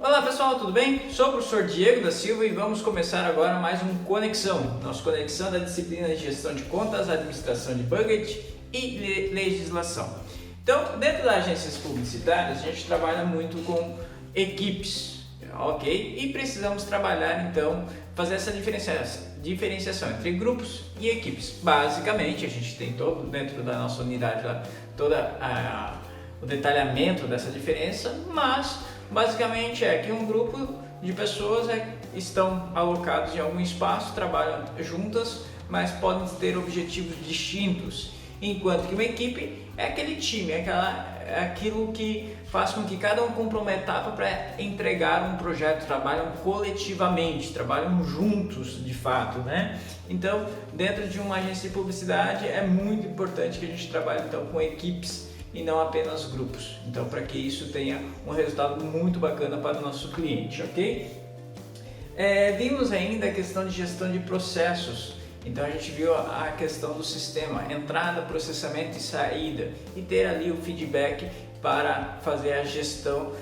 Olá pessoal, tudo bem? Sou o professor Diego da Silva e vamos começar agora mais um Conexão. Nossa conexão da disciplina de gestão de contas, administração de budget e legislação. Então, dentro das agências publicitárias, a gente trabalha muito com equipes, ok? E precisamos trabalhar então, fazer essa diferenciação entre grupos e equipes. Basicamente, a gente tem todo dentro da nossa unidade lá, o detalhamento dessa diferença, mas basicamente é que um grupo de pessoas estão alocados em algum espaço, trabalham juntas, mas podem ter objetivos distintos, enquanto que uma equipe é aquele time, é aquilo que faz com que cada um cumpra uma etapa para entregar um projeto, trabalham coletivamente, trabalham juntos de fato, né? Então, dentro de uma agência de publicidade é muito importante que a gente trabalhe então com equipes e não apenas grupos. Então, para que isso tenha um resultado muito bacana para o nosso cliente, ok? Vimos ainda a questão de gestão de processos. Então, a gente viu a questão do sistema, entrada, processamento e saída, e ter ali o feedback para fazer a gestão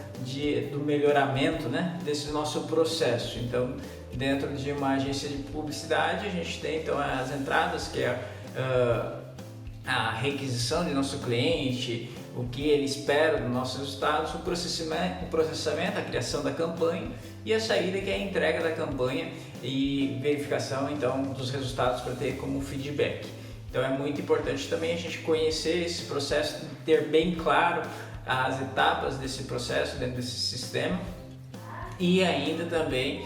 do melhoramento, né, desse nosso processo. Então, dentro de uma agência de publicidade, a gente tem então as entradas, que é a requisição de nosso cliente, o que ele espera dos nossos resultados, o processamento, a criação da campanha, e a saída, que é a entrega da campanha e verificação então dos resultados para ter como feedback. Então é muito importante também a gente conhecer esse processo, ter bem claro as etapas desse processo dentro desse sistema, e ainda também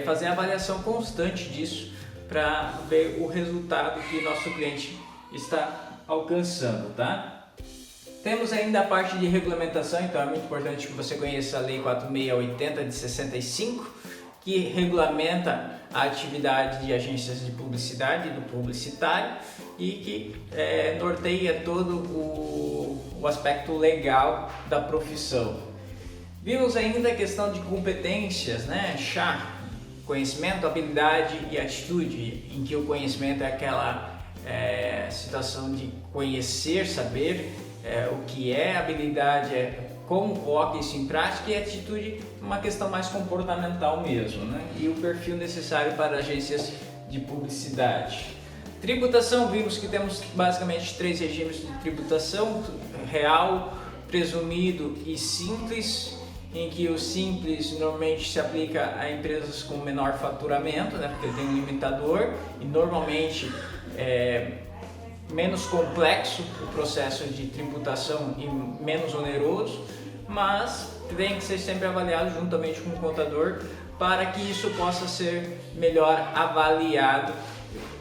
fazer a avaliação constante disso para ver o resultado que nosso cliente está alcançando, tá? Temos ainda a parte de regulamentação, então é muito importante que você conheça a Lei 4680 de 65, que regulamenta a atividade de agências de publicidade do publicitário e que norteia todo o aspecto legal da profissão. Vimos ainda a questão de competências, né? Conhecimento, habilidade e atitude, em que o conhecimento é aquela situação de conhecer, saber o que é, habilidade é como coloca isso em prática, e atitude uma questão mais comportamental mesmo, né? E o perfil necessário para agências de publicidade. Tributação, vimos que temos basicamente 3 regimes de tributação: real, presumido e simples, em que o simples normalmente se aplica a empresas com menor faturamento, né? Porque tem um limitador e normalmente menos complexo o processo de tributação e menos oneroso, mas tem que ser sempre avaliado juntamente com o contador para que isso possa ser melhor avaliado,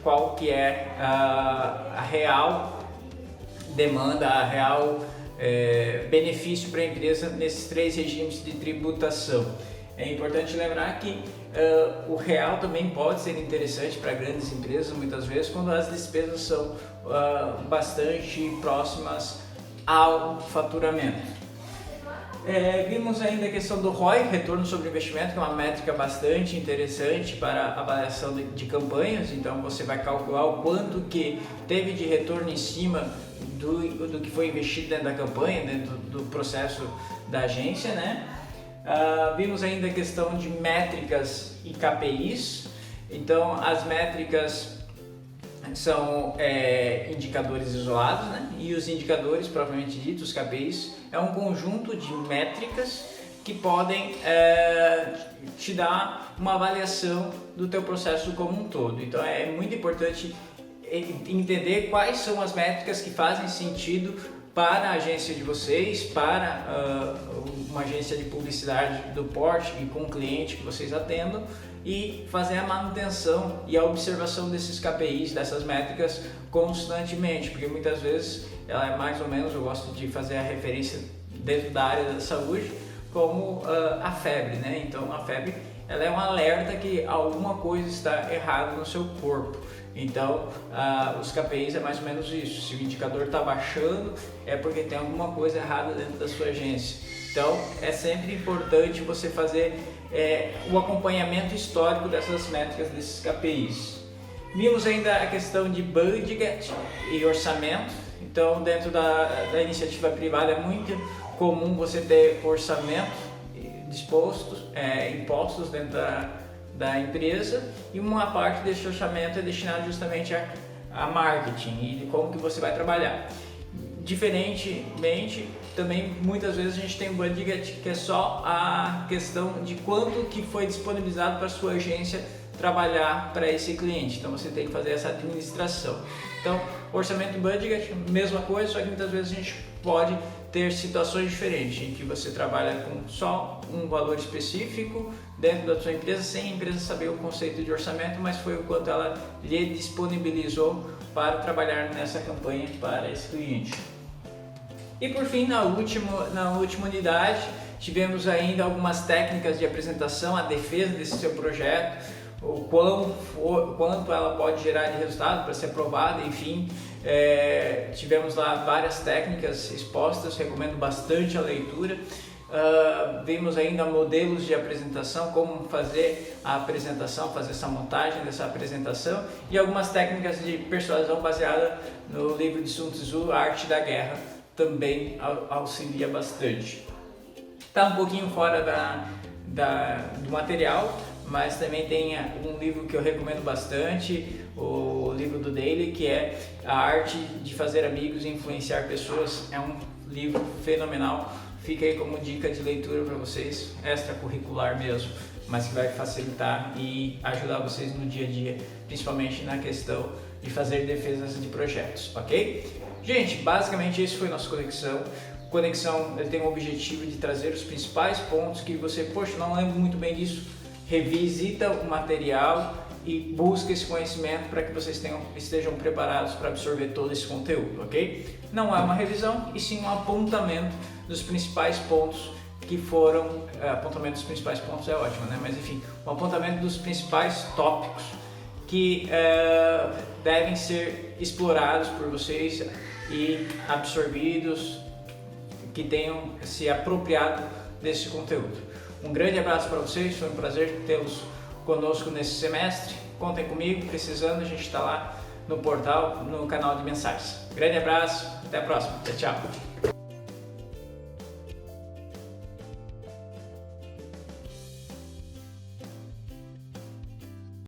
qual que é a real demanda, a real benefício para a empresa nesses 3 regimes de tributação. É importante lembrar que o real também pode ser interessante para grandes empresas, muitas vezes, quando as despesas são bastante próximas ao faturamento. Vimos ainda a questão do ROI, retorno sobre investimento, que é uma métrica bastante interessante para a avaliação de campanhas. Então você vai calcular o quanto que teve de retorno em cima do que foi investido dentro da campanha, dentro do processo da agência, né? Vimos ainda a questão de métricas e KPIs. Então as métricas são indicadores isolados, né? E os indicadores, propriamente dito, os KPIs, é um conjunto de métricas que podem te dar uma avaliação do teu processo como um todo. Então é muito importante entender quais são as métricas que fazem sentido para a agência de vocês, para uma agência de publicidade do porte e com o cliente que vocês atendam, e fazer a manutenção e a observação desses KPIs, dessas métricas constantemente, porque muitas vezes ela é mais ou menos, eu gosto de fazer a referência dentro da área da saúde como a febre, né? Então a febre, ela é um alerta que alguma coisa está errada no seu corpo. Então os KPIs é mais ou menos isso. Se o indicador está baixando, é porque tem alguma coisa errada dentro da sua agência. Então é sempre importante você fazer o acompanhamento histórico dessas métricas, desses KPIs. Vimos ainda a questão de budget e orçamento. Então, dentro da iniciativa privada é muito comum você ter orçamento impostos dentro da empresa, e uma parte desse orçamento é destinado justamente a marketing e de como que você vai trabalhar. Diferentemente, também muitas vezes a gente tem um budget que é só a questão de quanto que foi disponibilizado para a sua agência trabalhar para esse cliente, então você tem que fazer essa administração. Então, orçamento e budget, mesma coisa, só que muitas vezes a gente pode ter situações diferentes, em que você trabalha com só um valor específico dentro da sua empresa, sem a empresa saber o conceito de orçamento, mas foi o quanto ela lhe disponibilizou para trabalhar nessa campanha para esse cliente. E por fim, na última unidade, tivemos ainda algumas técnicas de apresentação, a defesa desse seu projeto, o quanto ela pode gerar de resultado para ser aprovada, enfim. Tivemos lá várias técnicas expostas, recomendo bastante a leitura. Vimos ainda modelos de apresentação, como fazer a apresentação, fazer essa montagem dessa apresentação, e algumas técnicas de persuasão baseada no livro de Sun Tzu, A Arte da Guerra, também auxilia bastante. Está um pouquinho fora do material, mas também tem um livro que eu recomendo bastante, o livro do Daily, que é A Arte de Fazer Amigos e Influenciar Pessoas. É um livro fenomenal, fica aí como dica de leitura para vocês, extracurricular mesmo, mas que vai facilitar e ajudar vocês no dia a dia, principalmente na questão de fazer defesas de projetos, ok? Gente, basicamente esse foi o nosso Conexão. Conexão, ele tem o objetivo de trazer os principais pontos que você, poxa, não lembro muito bem disso, revisita o material e busca esse conhecimento para que vocês estejam preparados para absorver todo esse conteúdo, ok? Não é uma revisão, e sim um apontamento dos principais pontos que foram... apontamento dos principais pontos é ótimo, né? Mas enfim, um apontamento dos principais tópicos que devem ser explorados por vocês e absorvidos, que tenham se apropriado desse conteúdo. Um grande abraço para vocês, foi um prazer tê-los conosco nesse semestre. Contem comigo, precisando, a gente está lá no portal, no canal de mensagens. Grande abraço, até a próxima, tchau, tchau.